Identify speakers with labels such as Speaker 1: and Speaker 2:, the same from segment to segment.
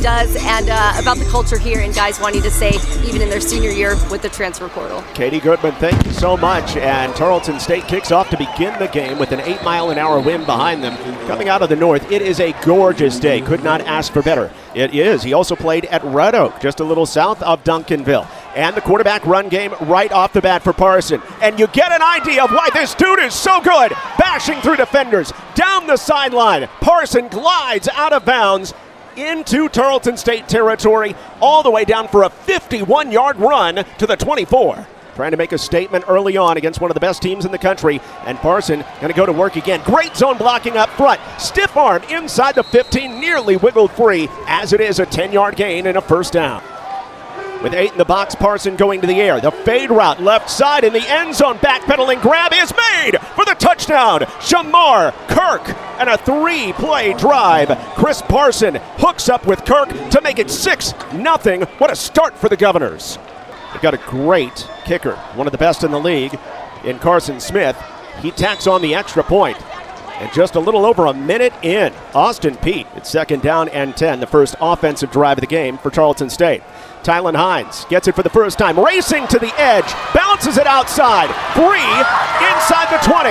Speaker 1: does and about the culture here and guys wanting to stay even in their senior year with the transfer portal.
Speaker 2: Katie Goodman, thank you so much. And Tarleton State kicks off to begin the game with an 8-mile-an-hour wind behind them. Coming out of the north, it is a gorgeous day. Could not ask for better. It is. He also played at Red Oak, just a little south of Duncanville. And the quarterback run game right off the bat for Parson. And you get an idea of why this dude is so good. Bashing through defenders, down the sideline. Parson glides out of bounds into Tarleton State territory, all the way down for a 51-yard run to the 24. Trying to make a statement early on against one of the best teams in the country, and Parson going to go to work again. Great zone blocking up front. Stiff arm inside the 15, nearly wiggled free, as it is a 10-yard gain and a first down. With 8 in the box, Parson going to the air. The fade route left side in the end zone. Backpedaling grab is made for the touchdown. Shamar Kirk and a 3-play drive. Chris Parson hooks up with Kirk to make it 6-0. What a start for the Governors. They've got a great kicker, one of the best in the league, in Carson Smith. He tacks on the extra point. And just a little over a minute in, Austin Peay. It's 2nd down and 10, the first offensive drive of the game for Tarleton State. Tylen Hines gets it for the first time, racing to the edge, bounces it outside, free inside the 20.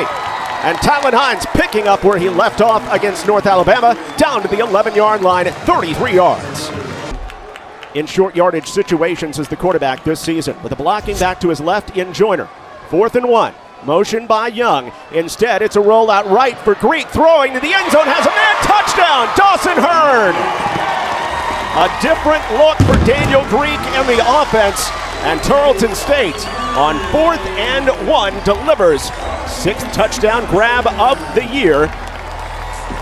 Speaker 2: And Tylen Hines picking up where he left off against North Alabama, down to the 11-yard line, 33 yards. In short yardage situations as the quarterback this season, with a blocking back to his left in Joyner. 4th and 1. Motion by Young. Instead, it's a rollout right for Greek. Throwing to the end zone. Has a man. Touchdown. Dawson Hearn. A different look for Daniel Greek and the offense. And Tarleton State on 4th and 1 delivers 6th touchdown grab of the year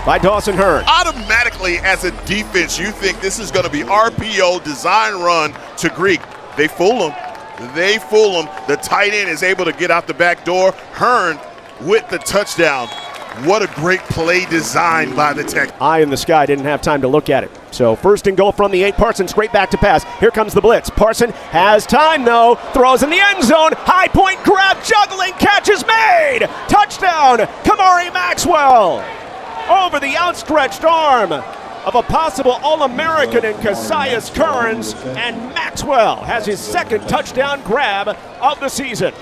Speaker 2: by Dawson Hearn.
Speaker 3: Automatically, as a defense, you think this is going to be RPO, design run to Greek. They fool him. They fool him. The tight end is able to get out the back door. Hearn with the touchdown. What a great play design by the Texans.
Speaker 2: Eye in the sky, didn't have time to look at it. So 1st and goal from the 8. Parson straight back to pass. Here comes the blitz. Parson has time though. Throws in the end zone. High point grab, juggling, catch is made. Touchdown, Kamari Maxwell. Over the outstretched arm of a possible All-American in Cassius Kearns, and Maxwell has his 2nd touchdown grab of the season.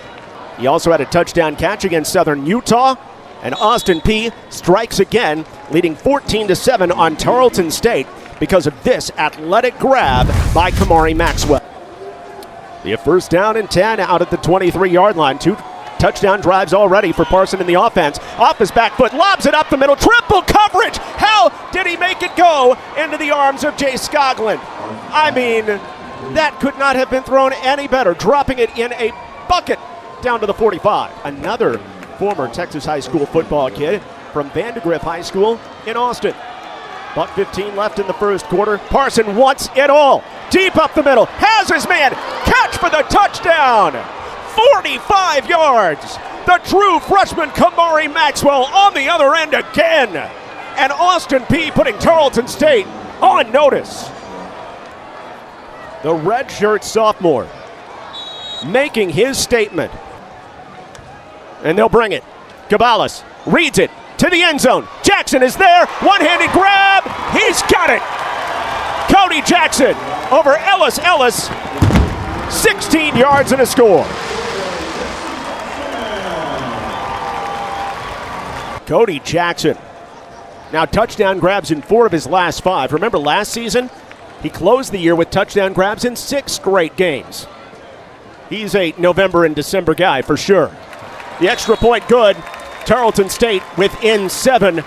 Speaker 2: He also had a touchdown catch against Southern Utah, and Austin Peay strikes again, leading 14-7 on Tarleton State because of this athletic grab by Kamari Maxwell. The 1st down and 10 out at the 23-yard line. 2 touchdown drives already for Parson in the offense. Off his back foot, lobs it up the middle, triple coverage. How did he make it go into the arms of Jay Skoglund? I mean, that could not have been thrown any better, dropping it in a bucket down to the 45. Another former Texas high school football kid from Vandegrift High School in Austin. Buck 15 left in the first quarter. Parson wants it all. Deep up the middle, has his man, catch for the touchdown. 45 yards. The true freshman Kamari Maxwell on the other end again. And Austin Peay putting Tarleton State on notice. The redshirt sophomore making his statement. And they'll bring it. Cabalas reads it to the end zone. Jackson is there. One-handed grab. He's got it. Cody Jackson over Ellis. 16 yards and a score. Cody Jackson. Now touchdown grabs in 4 of his last 5. Remember last season, he closed the year with touchdown grabs in 6 straight games. He's a November and December guy for sure. The extra point good. Tarleton State within 7.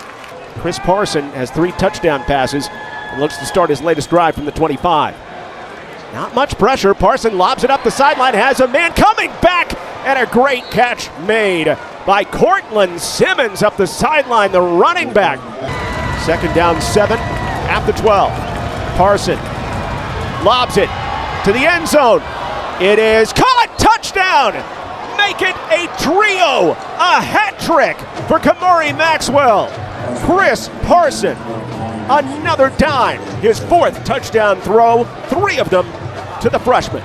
Speaker 2: Chris Parson has 3 touchdown passes and looks to start his latest drive from the 25. Not much pressure. Parson lobs it up the sideline, has a man coming back, and a great catch made by Cortland Simmons up the sideline, the running back. 2nd down 7 at the 12. Parson lobs it to the end zone. It is caught, touchdown! Make it a trio, a hat trick for Kamari Maxwell. Chris Parson, another dime, his 4th touchdown throw, 3 of them to the freshman.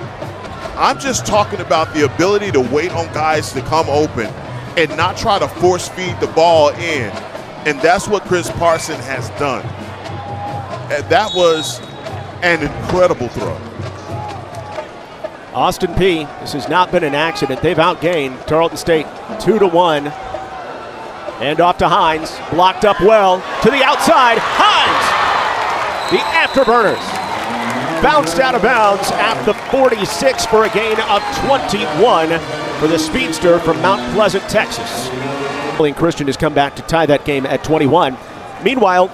Speaker 3: I'm just talking about the ability to wait on guys to come open and not try to force feed the ball in. And that's what Chris Parson has done. That was An incredible throw.
Speaker 2: Austin Peay, this has not been an accident. They've outgained Tarleton State 2-1. And off to Hines, blocked up well to the outside. Hines, the afterburners, bounced out of bounds at the 46 for a gain of 21 for the speedster from Mount Pleasant, Texas. Christian has come back to tie that game at 21. Meanwhile,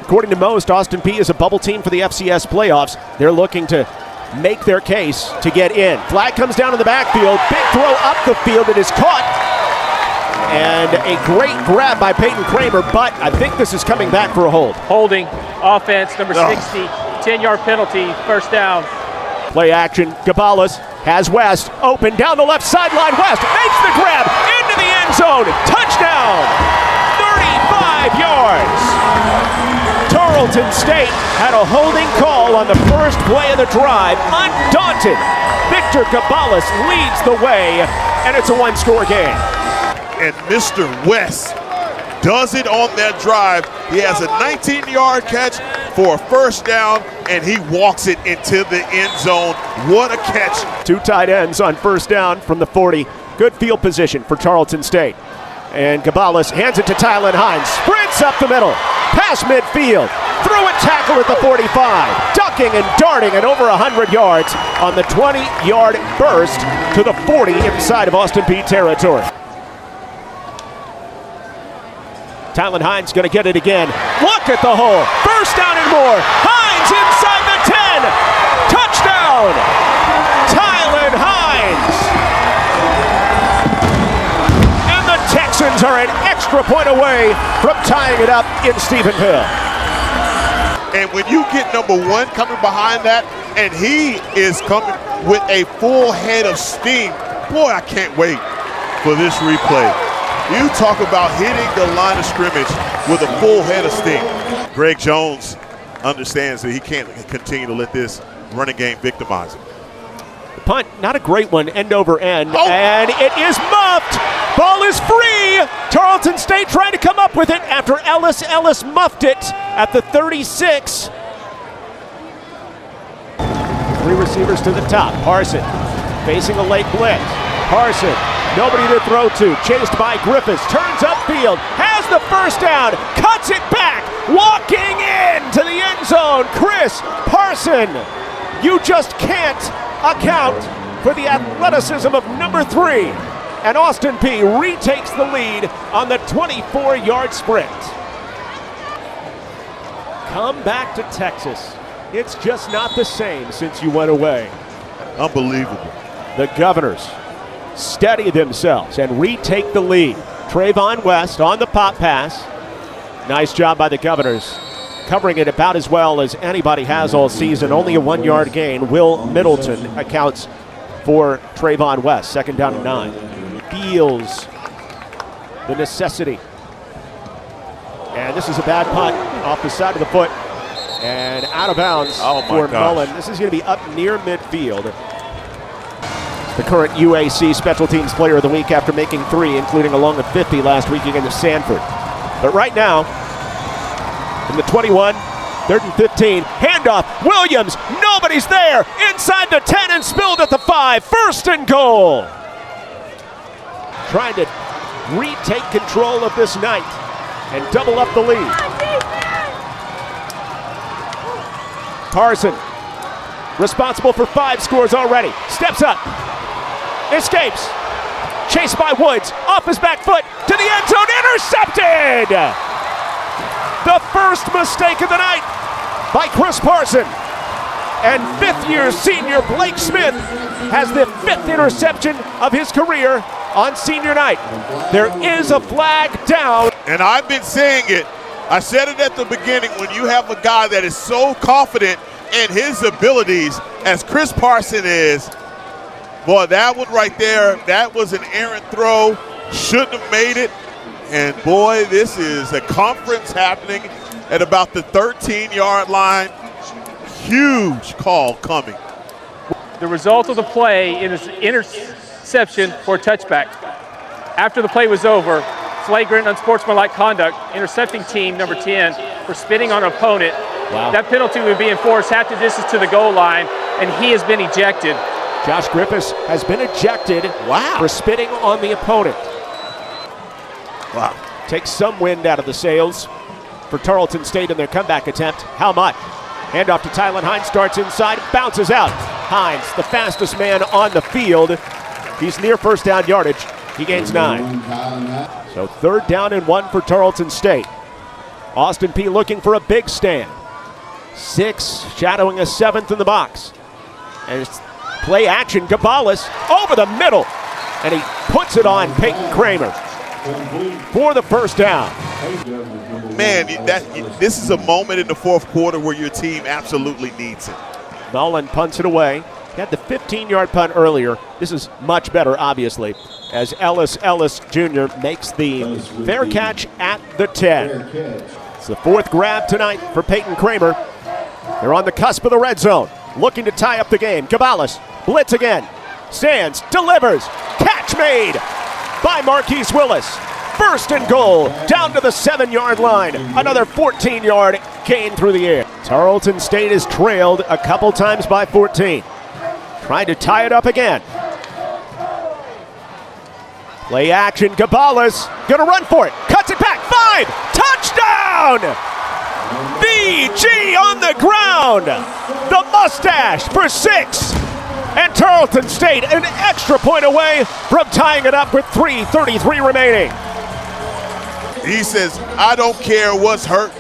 Speaker 2: according to most, Austin Peay is a bubble team for the FCS playoffs. They're looking to make their case to get in. Flag comes down in the backfield. Big throw up the field. It is caught. And a great grab by Peyton Kramer, but I think this is coming back for a hold.
Speaker 4: Holding, offense, number 60, 10-yard penalty, first down.
Speaker 2: Play action, Gabalis has West, open down the left sideline. West makes the grab, into the end zone, touchdown, 35 yards. Tarleton State had a holding call on the first play of the drive. Undaunted, Victor Gabalis leads the way, and it's a one-score game.
Speaker 3: And Mr. West does it on that drive. He has a 19-yard catch for a first down, and he walks it into the end zone. What a catch.
Speaker 2: Two tight ends on first down from the 40. Good field position for Tarleton State. And Gabalis hands it to Tylen Hines. Sprints up the middle, past midfield, through a tackle at the 45. Ducking and darting at over 100 yards on the 20-yard burst to the 40 inside of Austin Peay territory. Tylen Hines going to get it again. Look at the hole. First down and more. Hines inside the 10. Touchdown. Tylen Hines. And the Texans are an extra point away from tying it up in Stephenville.
Speaker 3: And when you get number one coming behind that, and he is coming with a full head of steam, boy, I can't wait for this replay. You talk about hitting the line of scrimmage with a full head of steam. Greg Jones understands that he can't continue to let this running game victimize him.
Speaker 2: The punt, not a great one, end over end, and it is muffed. Ball is free. Tarleton State trying to come up with it after Ellis muffed it at the 36. Three receivers to the top. Parson facing a late blitz. Parson, nobody to throw to. Chased by Griffiths. Turns upfield. Has the first down. Cuts it back. Walking into the end zone. Chris Parson. You just can't account for the athleticism of number 3. And Austin Peay retakes the lead on the 24-yard sprint. Come back to Texas. It's just not the same since you went away.
Speaker 3: Unbelievable.
Speaker 2: The Governors steady themselves and retake the lead. Trayvon West on the pop pass. Nice job by the Governors, covering it about as well as anybody has all season. Only a 1-yard gain. Will Middleton accounts for Trayvon West. Second down and 9. Feels the necessity. And this is a bad punt off the side of the foot and out of bounds for Mullen. This is going to be up near midfield. The current UAC Special Teams Player of the Week after making 3, including a long of 50 last week against Sanford. But right now, from the 21, 3rd and 15, handoff, Williams, nobody's there, inside the 10 and spilled at the 5, first and goal. Trying to retake control of this night and double up the lead. Parson, responsible for 5 scores already, steps up. Escapes, chased by Woods, off his back foot, to the end zone, intercepted! The first mistake of the night by Chris Parson. And 5th-year senior Blake Smith has the 5th interception of his career on senior night. There is a flag down.
Speaker 3: And I've been saying it. I said it at the beginning, when you have a guy that is so confident in his abilities as Chris Parson is, boy, that one right there, that was an errant throw. Shouldn't have made it. And boy, this is a conference happening at about the 13-yard line. Huge call coming.
Speaker 4: The result of the play is interception for a touchback. After the play was over, flagrant unsportsmanlike conduct, intercepting team number 10 for spitting on an opponent
Speaker 2: Wow.
Speaker 4: That penalty would be enforced half the distance to the goal line, and he has been ejected.
Speaker 2: Josh Griffiths has been ejected for spitting on the opponent.
Speaker 3: Wow.
Speaker 2: Takes some wind out of the sails for Tarleton State in their comeback attempt. How much? Handoff to Tylen Hines, starts inside, bounces out. Hines, the fastest man on the field. He's near first down yardage. He gains 9. So 3rd down and 1 for Tarleton State. Austin Peay looking for a big stand. 6 shadowing a 7th in the box. And it's play action, Gabalis over the middle. And he puts it on Peyton Kramer for the first down.
Speaker 3: Man, this is a moment in the 4th quarter where your team absolutely needs it.
Speaker 2: Mullen punts it away. He had the 15-yard punt earlier. This is much better, obviously, as Ellis Jr. makes the fair catch at the 10. It's the 4th grab tonight for Peyton Kramer. They're on the cusp of the red zone, looking to tie up the game. Gabalis, blitz again. Stands, delivers. Catch made by Marquise Willis. 1st and goal, down to the 7-yard line. Another 14-yard gain through the air. Tarleton State is trailed a couple times by 14. Trying to tie it up again. Play action, Gabalis gonna run for it. Cuts it back, 5, touchdown! VG on the ground. The mustache for 6. And Tarleton State an extra point away from tying it up with 3:33 remaining.
Speaker 3: He says, I don't care what's hurt.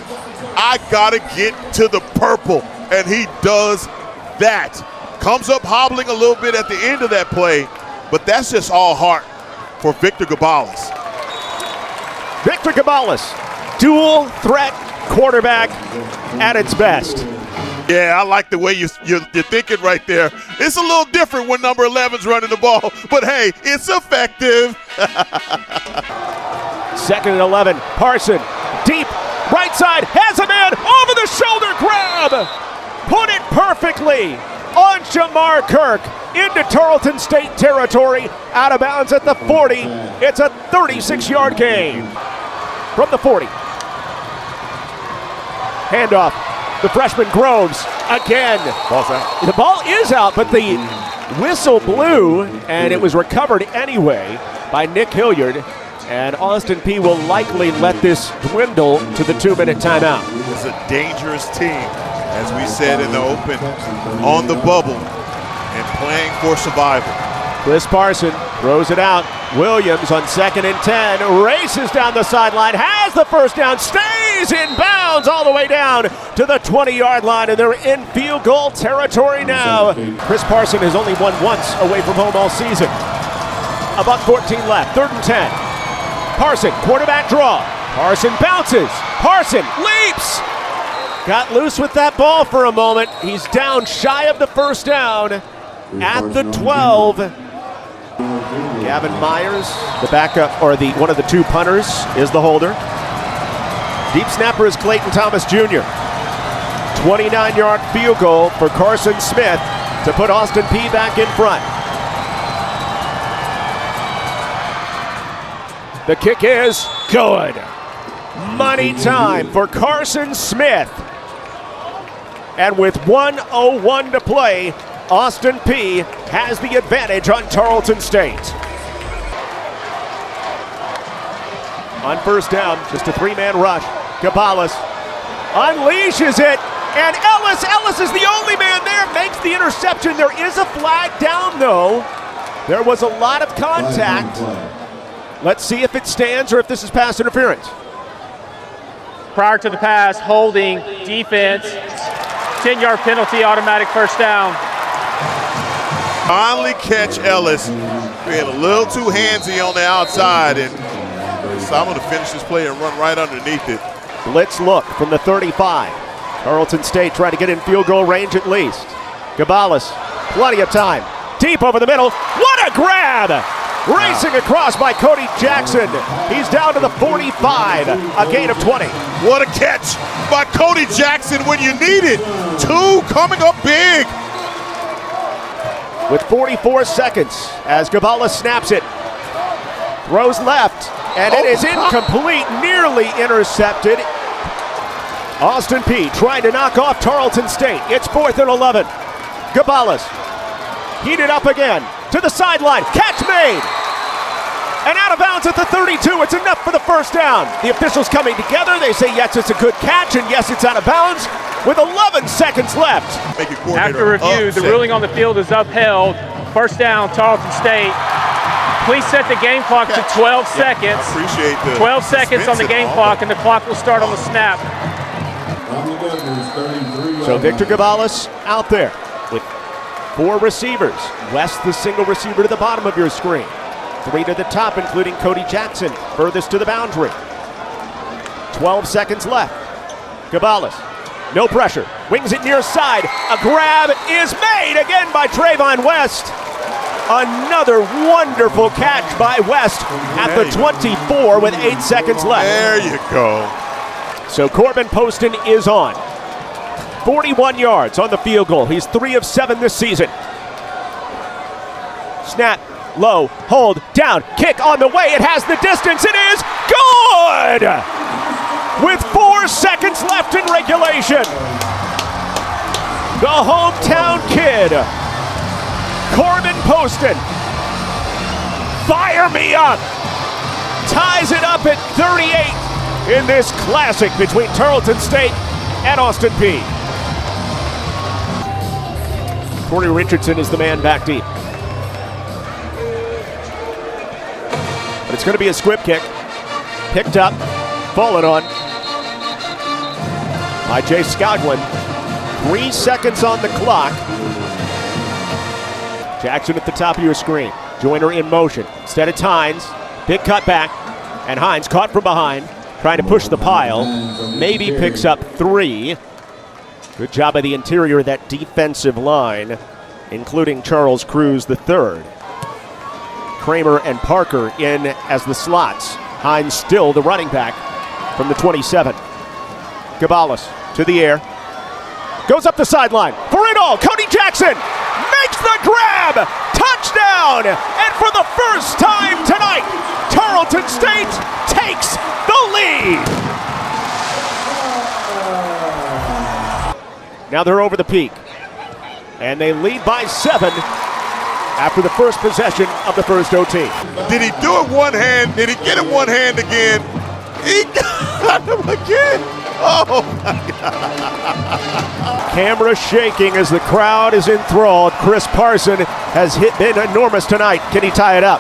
Speaker 3: I gotta get to the purple. And he does that. Comes up hobbling a little bit at the end of that play, but that's just all heart for Victor Gabalis.
Speaker 2: Victor Gabalis, dual threat quarterback at its best.
Speaker 3: Yeah, I like the way you're thinking right there. It's a little different when number 11's running the ball, but hey, it's effective.
Speaker 2: 2nd and 11, Parson, deep, right side, has a man, over the shoulder grab! Put it perfectly on Jamar Kirk into Tarleton State territory, out of bounds at the 40. It's a 36-yard gain from the 40. Handoff. The freshman Groves again.
Speaker 3: Ball's out.
Speaker 2: The ball is out, but the whistle blew, and it was recovered anyway by Nick Hilliard. And Austin Peay will likely let this dwindle to the 2-minute timeout.
Speaker 3: It's a dangerous team, as we said in the open, on the bubble and playing for survival.
Speaker 2: Chris Parson throws it out. Williams on 2nd and 10, races down the sideline, has the first down, stays in bounds all the way down to the 20-yard line, and they're in field goal territory now. Chris Parson has only won once away from home all season. About 14 left, 3rd and 10. Parson, quarterback draw. Parson bounces. Parson leaps. Got loose with that ball for a moment. He's down shy of the first down at the 12. Gavin Myers, the backup, or one of the 2 punters, is the holder. Deep snapper is Clayton Thomas Jr. 29-yard field goal for Carson Smith to put Austin Peay back in front. The kick is good. Money time for Carson Smith. And with 1:01 to play, Austin Peay has the advantage on Tarleton State. On first down, just a 3-man rush. Gabalis unleashes it, and Ellis is the only man there, makes the interception. There is a flag down, though. There was a lot of contact. Let's see if it stands or if this is pass interference.
Speaker 4: Prior to the pass, holding, defense, 10-yard penalty, automatic first down.
Speaker 3: Finally catch Ellis. Being a little too handsy on the outside, and so I'm going to finish this play and run right underneath it.
Speaker 2: Blitz look from the 35. Tarleton State trying to get in field goal range at least. Gabalis, plenty of time. Deep over the middle. What a grab! Racing across by Cody Jackson. He's down to the 45, a gain of 20.
Speaker 3: What a catch by Cody Jackson when you need it. 2 coming up big.
Speaker 2: With 44 seconds as Gabalis snaps it. Throws left, and it is incomplete, nearly intercepted. Austin Peay trying to knock off Tarleton State. It's 4th and 11. Gabalis heated up again to the sideline. Catch made. And out of bounds at the 32. It's enough for the first down. The officials coming together. They say yes, it's a good catch, and yes, it's out of bounds with 11 seconds left.
Speaker 4: After review, the ruling on the field is upheld. First down, Tarleton State. Please set the game clock to 12 seconds.
Speaker 3: Appreciate the
Speaker 4: 12 seconds on the game clock, and the clock will start on the snap.
Speaker 2: So Victor Gabalis out there with 4 receivers. West, the single receiver to the bottom of your screen. 3 to the top, including Cody Jackson, furthest to the boundary. 12 seconds left. Gabalis, no pressure, wings it near side. A grab is made again by Trayvon West. Another wonderful catch by West at the 24 with 8 seconds left.
Speaker 3: There you go.
Speaker 2: So Corbin Poston is on. 41 yards on the field goal. He's 3 of 7 this season. Snap, low, hold, down, kick on the way. It has the distance. It is good! With 4 seconds left in regulation. The hometown kid, Corbin Poston, fire me up, ties it up at 38 in this classic between Tarleton State and Austin Peay. Corey Richardson is the man back deep. But it's going to be a squib kick. Picked up, fallen on by Jay Scoglin. 3 seconds on the clock. Jackson at the top of your screen. Joyner in motion. Instead it's Hines. Big cut back. And Hines caught from behind. Trying to push the pile. Maybe picks up 3. Good job by the interior of that defensive line, including Charles Cruz III. Kramer and Parker in as the slots. Hines still the running back from the 27. Gabalis to the air. Goes up the sideline. For it all, Cody Jackson makes the grab. Touchdown! And for the first time tonight, Tarleton State takes the lead. Now they're over the peak. And they lead by 7 after the first possession of the first OT.
Speaker 3: Did he do it one hand? Did he get it one hand again? He got him again. Oh my God.
Speaker 2: Camera shaking as the crowd is enthralled. Chris Parson has been enormous tonight. Can he tie it up?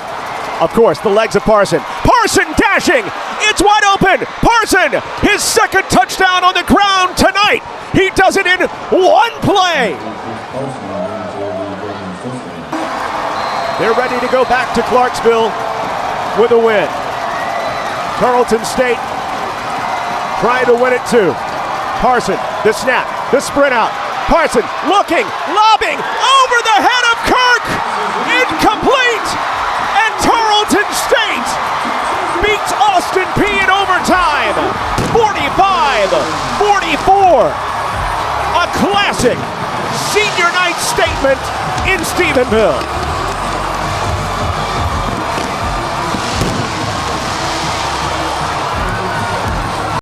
Speaker 2: Of course, the legs of Parson. Parson dashing. It's wide open. Parson, his second touchdown on the ground tonight. He does it in one play. They're ready to go back to Clarksville with a win. Tarleton State trying to win it too. Parson, the snap, the sprint out. Parson looking, lobbing over the head of Kirk. Incomplete. And Tarleton State beats Austin Peay in overtime. 45-44. A classic senior night statement in Stephenville.